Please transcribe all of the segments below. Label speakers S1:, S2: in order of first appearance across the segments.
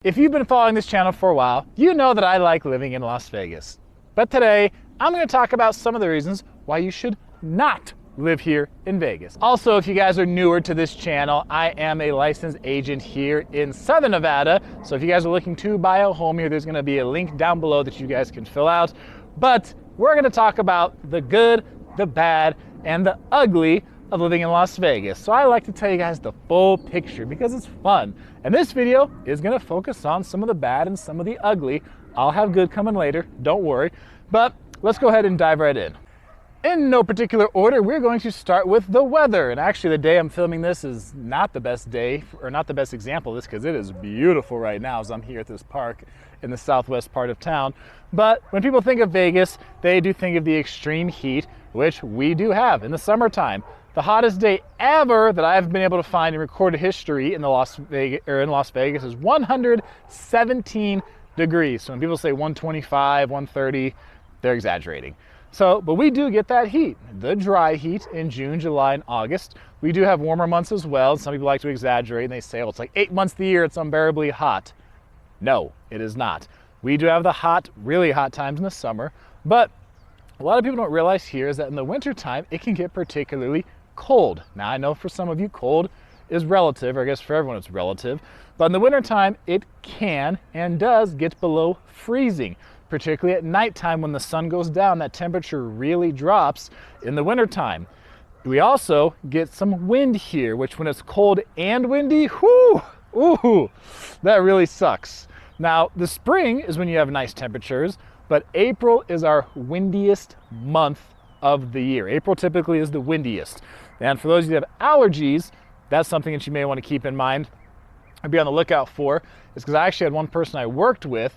S1: If you've been following this channel for a while, you know that I like living in Las Vegas. But today, I'm going to talk about some of the reasons why you should not live here in Vegas. Also, if you guys are newer to this channel, I am a licensed agent here in Southern Nevada. So if you guys are looking to buy a home here, there's going to be a link down below that you guys can fill out. But we're going to talk about the good, the bad, and the ugly of living in Las Vegas. So I like to tell you guys the full picture because it's fun. And this video is gonna focus on some of the bad and some of the ugly. I'll have good coming later, don't worry. But let's go ahead and dive right in. In no particular order, we're going to start with the weather. And actually the day I'm filming this is not the best day, or not the best example of this, because it is beautiful right now as I'm here at this park in the southwest part of town. But when people think of Vegas, they do think of the extreme heat, which we do have in the summertime. The hottest day ever that I've been able to find in recorded history in Las Vegas is 117 degrees. So when people say 125, 130, they're exaggerating. So, but we do get that heat, the dry heat in June, July, and August. We do have warmer months as well. Some people like to exaggerate and they say, oh, it's like 8 months of the year, it's unbearably hot. No, it is not. We do have the hot, really hot times in the summer, but a lot of people don't realize here is that in the wintertime, it can get particularly cold. Now I know for some of you cold is relative, or I guess for everyone it's relative, but in the wintertime it can and does get below freezing, particularly at nighttime when the sun goes down. That temperature really drops in the wintertime. We also get some wind here, which when it's cold and windy, whoo, ooh, that really sucks. Now the spring is when you have nice temperatures, but April is our windiest month of the year. April typically is the windiest. And for those of you that have allergies, that's something that you may want to keep in mind and be on the lookout for. It's because I actually had one person I worked with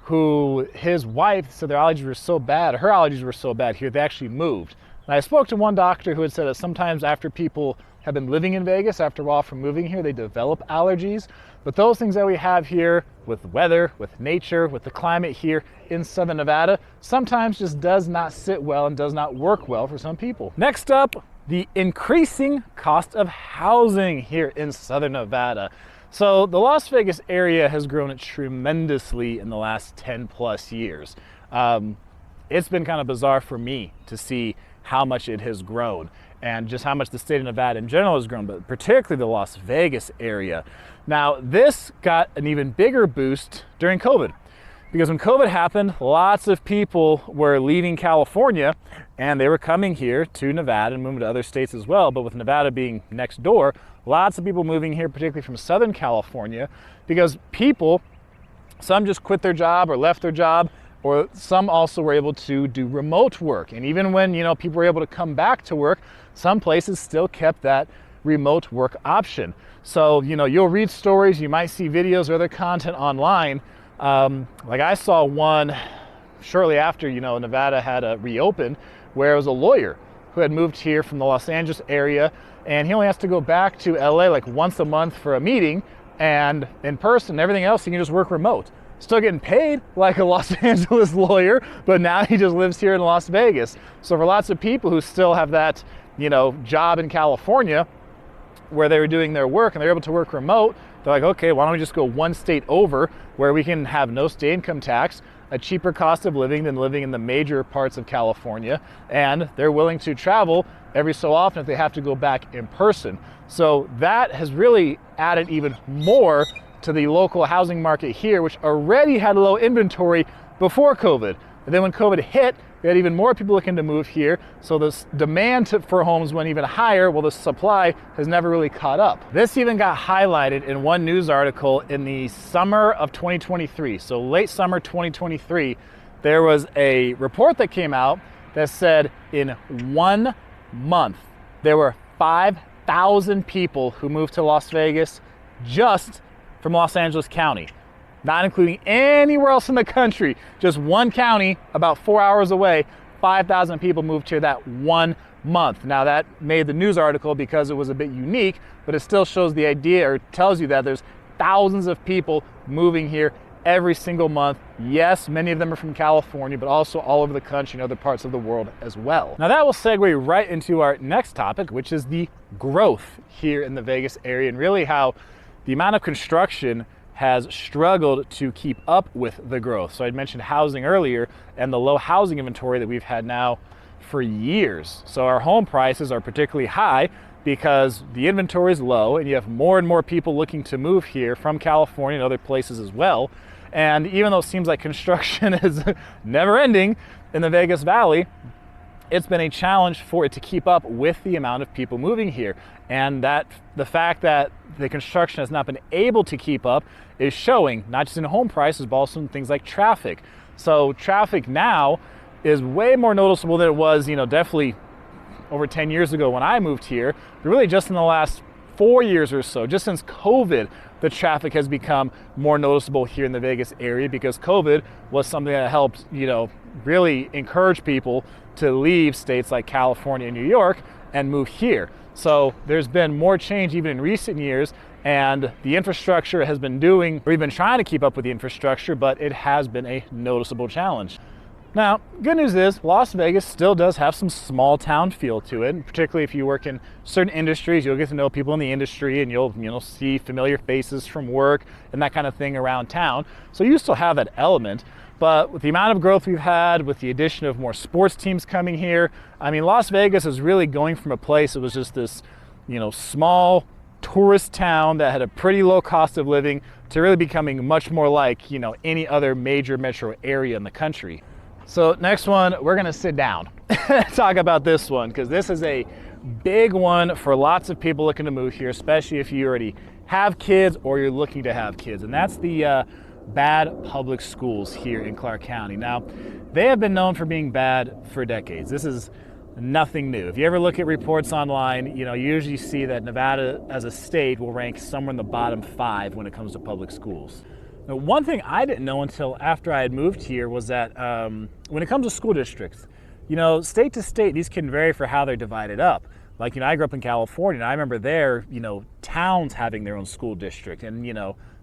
S1: who his wife said their allergies were so bad, her allergies were so bad here, they actually moved. And I spoke to one doctor who had said that sometimes after people have been living in Vegas, after a while from moving here, they develop allergies. But those things that we have here with weather, with nature, with the climate here in Southern Nevada, sometimes just does not sit well and does not work well for some people. Next up, the increasing cost of housing here in Southern Nevada. So the Las Vegas area has grown tremendously in the last 10 plus years. It's been kind of bizarre for me to see how much it has grown and just how much the state of Nevada in general has grown, but particularly the Las Vegas area. Now, this got an even bigger boost during COVID, because when COVID happened, lots of people were leaving California and they were coming here to Nevada and moving to other states as well. But with Nevada being next door, lots of people moving here, particularly from Southern California, because people, some just quit their job or left their job, or some also were able to do remote work. And even when, people were able to come back to work, some places still kept that remote work option. So, you'll read stories, you might see videos or other content online. Like I saw one shortly after, Nevada had reopened, where it was a lawyer who had moved here from the Los Angeles area, and he only has to go back to LA like once a month for a meeting, and in person, everything else, he can just work remote. Still getting paid like a Los Angeles lawyer, but now he just lives here in Las Vegas. So for lots of people who still have that, job in California where they were doing their work and they're able to work remote, they're like, okay, why don't we just go one state over where we can have no state income tax, a cheaper cost of living than living in the major parts of California, and they're willing to travel every so often if they have to go back in person. So that has really added even more to the local housing market here, which already had low inventory before COVID. And then when COVID hit, we had even more people looking to move here. So this demand for homes went even higher, while the supply has never really caught up. This even got highlighted in one news article in the summer of 2023. So late summer 2023, there was a report that came out that said in 1 month, there were 5,000 people who moved to Las Vegas just from Los Angeles County, not including anywhere else in the country. Just one county about 4 hours away, 5,000 people moved here that 1 month. Now that made the news article because it was a bit unique, but it still shows the idea, or tells you that there's thousands of people moving here every single month. Yes, many of them are from California, but also all over the country and other parts of the world as well. Now that will segue right into our next topic, which is the growth here in the Vegas area, and really how the amount of construction has struggled to keep up with the growth. So I mentioned housing earlier and the low housing inventory that we've had now for years. So our home prices are particularly high because the inventory is low and you have more and more people looking to move here from California and other places as well. And even though it seems like construction is never ending in the Vegas Valley, it's been a challenge for it to keep up with the amount of people moving here. And that the fact that the construction has not been able to keep up is showing, not just in home prices, but also in things like traffic. So traffic now is way more noticeable than it was, definitely over 10 years ago when I moved here, but really just in the last 4 years or so, just since COVID, the traffic has become more noticeable here in the Vegas area because COVID was something that helped, really encourage people to leave states like California and New York and move here. So there's been more change even in recent years, and the infrastructure has been we've been trying to keep up with the infrastructure, but it has been a noticeable challenge. Now, good news is Las Vegas still does have some small town feel to it, particularly if you work in certain industries. You'll get to know people in the industry and you'll see familiar faces from work and that kind of thing around town. So you still have that element, but with the amount of growth we've had, with the addition of more sports teams coming here, Las Vegas is really going from a place that was just this, small tourist town that had a pretty low cost of living to really becoming much more like, any other major metro area in the country. So next one, we're gonna sit down and talk about this one because this is a big one for lots of people looking to move here, especially if you already have kids or you're looking to have kids, and that's the bad public schools here in Clark County. Now, they have been known for being bad for decades. This is nothing new. If you ever look at reports online, you usually see that Nevada as a state will rank somewhere in the bottom 5 when it comes to public schools. Now, one thing I didn't know until after I had moved here was that when it comes to school districts, state to state, these can vary for how they're divided up. Like, I grew up in California, and I remember there, towns having their own school district, and,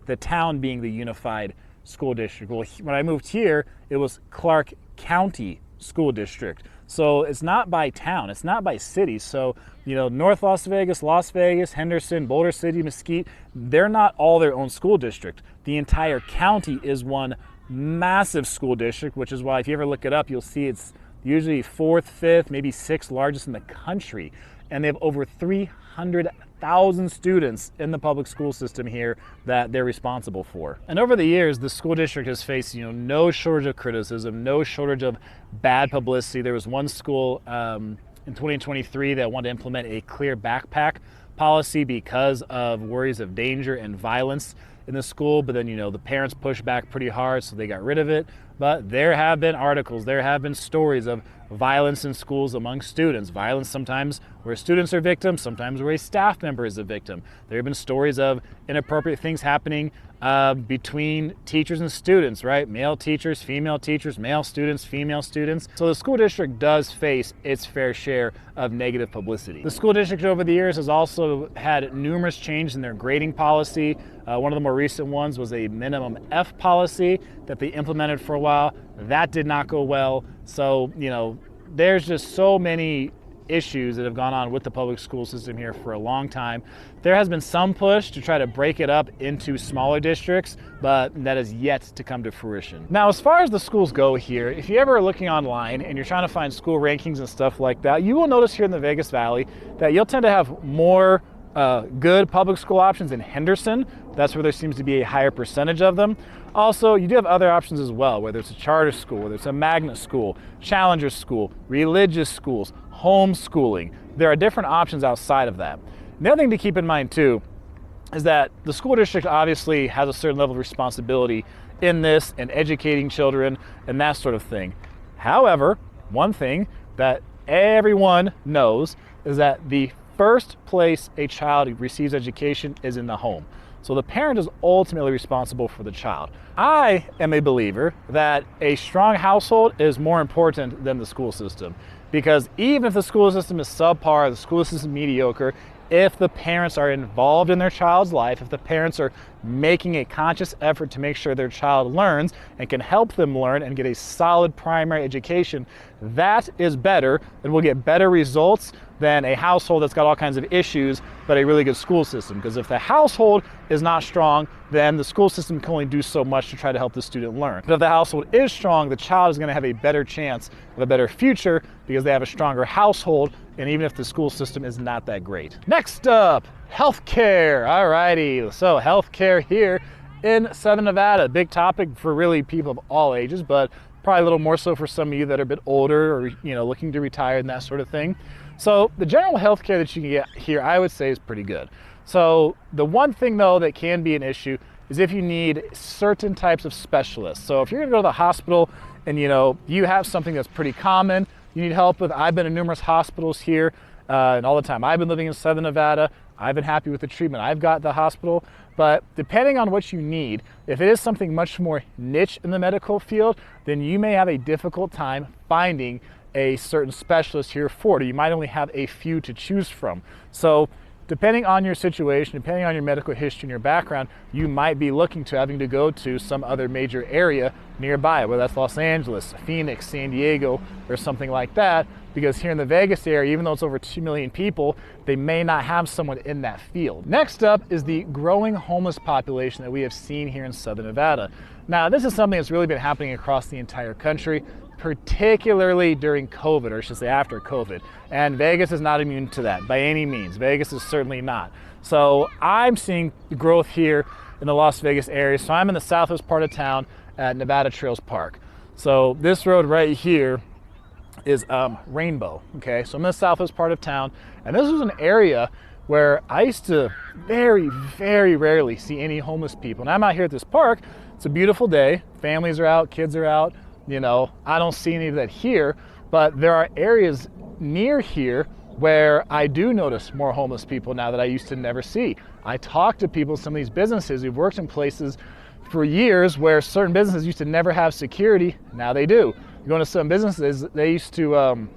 S1: the town being the unified school district. Well, when I moved here, it was Clark County School District. So it's not by town, it's not by city. So, North Las Vegas, Henderson, Boulder City, Mesquite, they're not all their own school district. The entire county is one massive school district, which is why if you ever look it up, you'll see it's usually 4th, 5th, maybe 6th largest in the country. And they have over 300,000 students in the public school system here that they're responsible for. And over the years, the school district has faced, no shortage of criticism, no shortage of bad publicity. There was one school in 2023 that wanted to implement a clear backpack policy because of worries of danger and violence in the school, but then the parents pushed back pretty hard, so they got rid of it. But there have been articles, there have been stories of violence in schools among students. Violence sometimes where students are victims, sometimes where a staff member is a victim. There have been stories of inappropriate things happening between teachers and students, right? Male teachers, male students, female students. So the school district does face its fair share of negative publicity. The school district over the years has also had numerous changes in their grading policy. One of the more recent ones was a minimum F policy that they implemented for a while. That did not go well. So, there's just so many issues that have gone on with the public school system here for a long time. There has been some push to try to break it up into smaller districts, but that is yet to come to fruition. Now, as far as the schools go here, if you ever are looking online and you're trying to find school rankings and stuff like that, you will notice here in the Vegas Valley that you'll tend to have more good public school options in Henderson. That's where there seems to be a higher percentage of them. Also, you do have other options as well, whether it's a charter school, whether it's a magnet school, challenger school, religious schools, homeschooling. There are different options outside of that. The other thing to keep in mind too is that the school district obviously has a certain level of responsibility in this and educating children and that sort of thing. However, one thing that everyone knows is that the first place a child receives education is in the home. So the parent is ultimately responsible for the child. I am a believer that a strong household is more important than the school system, because even if the school system is subpar, the school system is mediocre, if the parents are involved in their child's life, if the parents are making a conscious effort to make sure their child learns and can help them learn and get a solid primary education, that is better and will get better results than a household that's got all kinds of issues, but a really good school system. Because if the household is not strong, then the school system can only do so much to try to help the student learn. But if the household is strong, the child is going to have a better chance of a better future because they have a stronger household, and even if the school system is not that great. Next up, healthcare. Alrighty, so healthcare here in Southern Nevada, big topic for really people of all ages, but probably a little more so for some of you that are a bit older or looking to retire and that sort of thing. So the general health care that you can get here, I would say, is pretty good. So the one thing though that can be an issue is if you need certain types of specialists. So if you're gonna go to the hospital and you have something that's pretty common, you need help with. I've been in numerous hospitals here and all the time. I've been living in Southern Nevada. I've been happy with the treatment I've got at the hospital, but depending on what you need, if it is something much more niche in the medical field, then you may have a difficult time finding a certain specialist here for it. You might only have a few to choose from. So depending on your situation, depending on your medical history and your background, you might be looking to having to go to some other major area nearby, whether that's Los Angeles, Phoenix, San Diego, or something like that, because here in the Vegas area, even though it's over 2 million people, they may not have someone in that field. Next up is the growing homeless population that we have seen here in Southern Nevada. Now, this is something that's really been happening across the entire country, particularly during COVID, or I should say after COVID. And Vegas is not immune to that by any means. Vegas is certainly not. So I'm seeing growth here in the Las Vegas area. So I'm in the southwest part of town at Nevada Trails Park. So this road right here is Rainbow, okay? So I'm in the southwest part of town, and this was an area where I used to very, very rarely see any homeless people. And I'm out here at this park. It's a beautiful day. Families are out, kids are out. I don't see any of that here, but there are areas near here where I do notice more homeless people now that I used to never see. I talk to people, some of these businesses who've worked in places for years where certain businesses used to never have security, now they do. You go into some businesses, they used to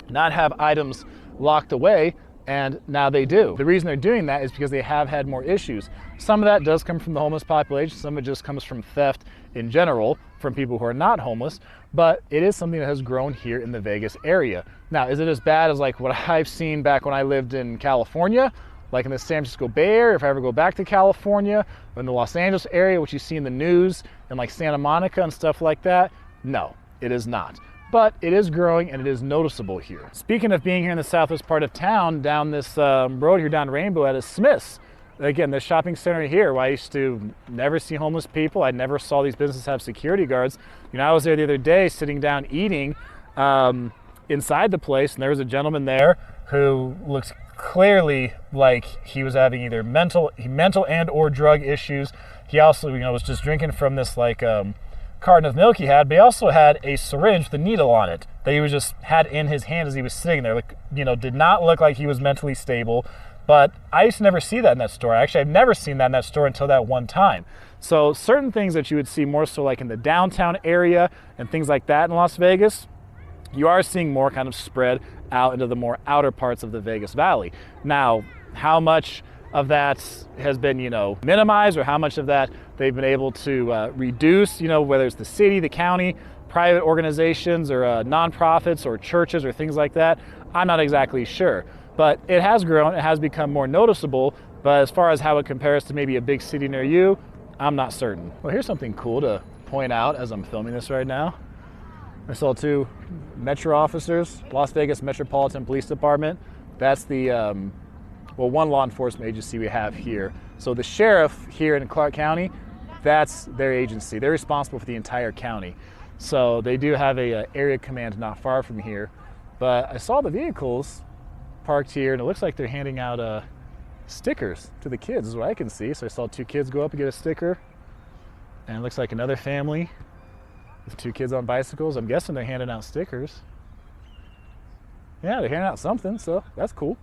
S1: not have items locked away, and now they do. The reason they're doing that is because they have had more issues. Some of that does come from the homeless population, some of it just comes from theft in general, from people who are not homeless, but it is something that has grown here in the Vegas area. Now, is it as bad as like what I've seen back when I lived in California, like in the San Francisco Bay Area, if I ever go back to California, or in the Los Angeles area, which you see in the news, and like Santa Monica and stuff like that? No, it is not. But it is growing and it is noticeable here. Speaking of being here in the southwest part of town, down this road here down Rainbow at Smith's, again, the shopping center here, where I used to never see homeless people. I never saw these businesses have security guards. I was there the other day sitting down eating inside the place, and there was a gentleman there who looks clearly like he was having either mental and or drug issues. He also, was just drinking from this like carton of milk he had, but he also had a syringe with a needle on it that he was just had in his hand as he was sitting there. Like, did not look like he was mentally stable. But I used to never see that in that store. Actually, I've never seen that in that store until that one time. So certain things that you would see more so like in the downtown area and things like that in Las Vegas, you are seeing more kind of spread out into the more outer parts of the Vegas Valley. Now, how much of that has been, minimized, or how much of that they've been able to reduce, whether it's the city, the county, private organizations, or nonprofits, or churches, or things like that, I'm not exactly sure. But it has grown, it has become more noticeable, but as far as how it compares to maybe a big city near you, I'm not certain. Well, here's something cool to point out as I'm filming this right now. I saw 2 Metro officers, Las Vegas Metropolitan Police Department. That's the, one law enforcement agency we have here. So the sheriff here in Clark County, that's their agency. They're responsible for the entire county. So they do have a area command not far from here. But I saw the vehicles parked here, and it looks like they're handing out stickers to the kids, is what I can see. So I saw 2 kids go up and get a sticker, and it looks like another family with 2 kids on bicycles. I'm guessing they're handing out stickers. Yeah, they're handing out something, so that's cool.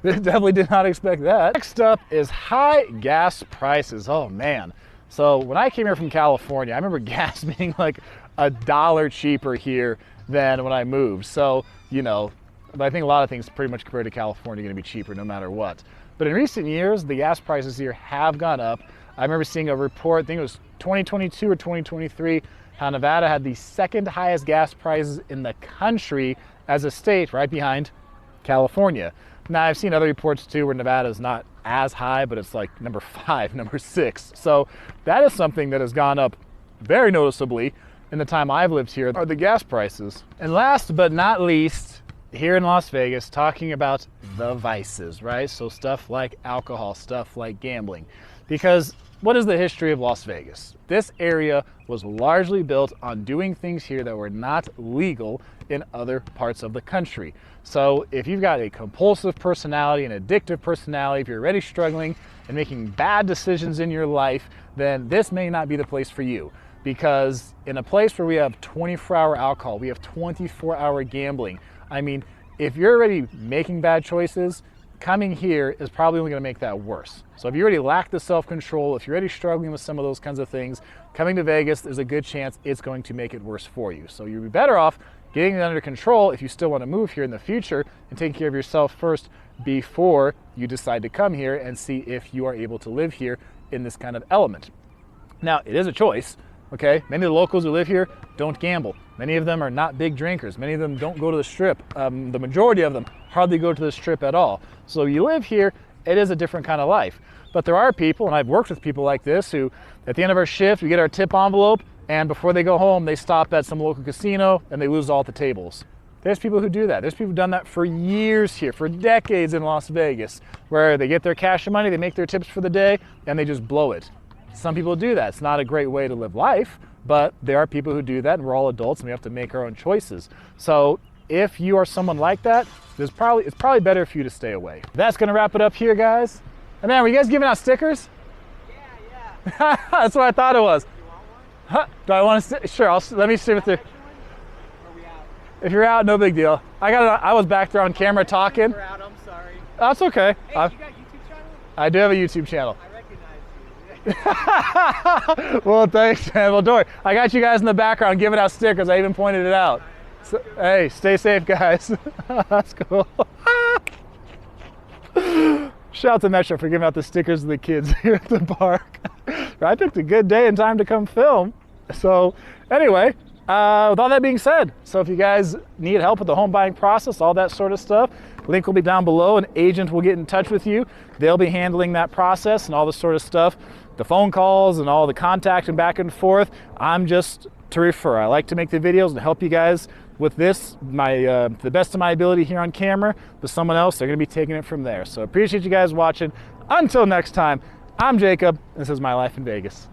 S1: Definitely did not expect that. Next up is high gas prices. Oh man. So when I came here from California, I remember gas being like $1 cheaper here than when I moved. So, but I think a lot of things pretty much compared to California are going to be cheaper no matter what. But in recent years, the gas prices here have gone up. I remember seeing a report, I think it was 2022 or 2023, how Nevada had the 2nd highest gas prices in the country as a state, right behind California. Now, I've seen other reports too where Nevada is not as high, but it's like number 5, number 6. So that is something that has gone up very noticeably in the time I've lived here, are the gas prices. And last but not least, here in Las Vegas, talking about the vices, right? So stuff like alcohol, stuff like gambling. Because what is the history of Las Vegas? This area was largely built on doing things here that were not legal in other parts of the country. So if you've got a compulsive personality, an addictive personality, if you're already struggling and making bad decisions in your life, then this may not be the place for you. Because in a place where we have 24-hour alcohol, we have 24-hour gambling. I mean, if you're already making bad choices, coming here is probably only going to make that worse. So if you already lack the self-control, if you're already struggling with some of those kinds of things, coming to Vegas, there's a good chance it's going to make it worse for you. So you'd be better off getting it under control if you still want to move here in the future and taking care of yourself first before you decide to come here and see if you are able to live here in this kind of element. Now, it is a choice. Okay, many of the locals who live here don't gamble. Many of them are not big drinkers. Many of them don't go to the strip. The majority of them hardly go to the strip at all. So you live here, it is a different kind of life. But there are people, and I've worked with people like this, who at the end of our shift, we get our tip envelope, and before they go home, they stop at some local casino and they lose all the tables. There's people who do that. There's people who've done that for years here, for decades in Las Vegas, where they get their cash and money, they make their tips for the day, and they just blow it. Some people do that. It's not a great way to live life, but there are people who do that, and we're all adults and we have to make our own choices. So if you are someone like that, it's probably better for you to stay away. That's gonna wrap it up here, guys. And man, were you guys giving out stickers? Yeah. That's what I thought it was. You want one? Huh? Do I want to? Sure. Let me see if they're. If you're out, no big deal. I was back there on camera talking.
S2: We're out, I'm sorry.
S1: That's okay.
S2: Hey, you got a YouTube channel?
S1: I do have a YouTube channel.
S2: I recognize you.
S1: Well, thanks, man. Well, don't worry. I got you guys in the background giving out stickers. I even pointed it out. So, hey, stay safe, guys. That's cool. Shout out to Metro for giving out the stickers to the kids here at the park. I picked a good day and time to come film. So anyway, with all that being said, so if you guys need help with the home buying process, all that sort of stuff, link will be down below. An agent will get in touch with you. They'll be handling that process and all this sort of stuff, the phone calls and all the contact and back and forth. I'm just to refer. I like to make the videos and help you guys with this, the best of my ability here on camera. With someone else, they're going to be taking it from there. So appreciate you guys watching. Until next time, I'm Jacob. This is My Life in Vegas.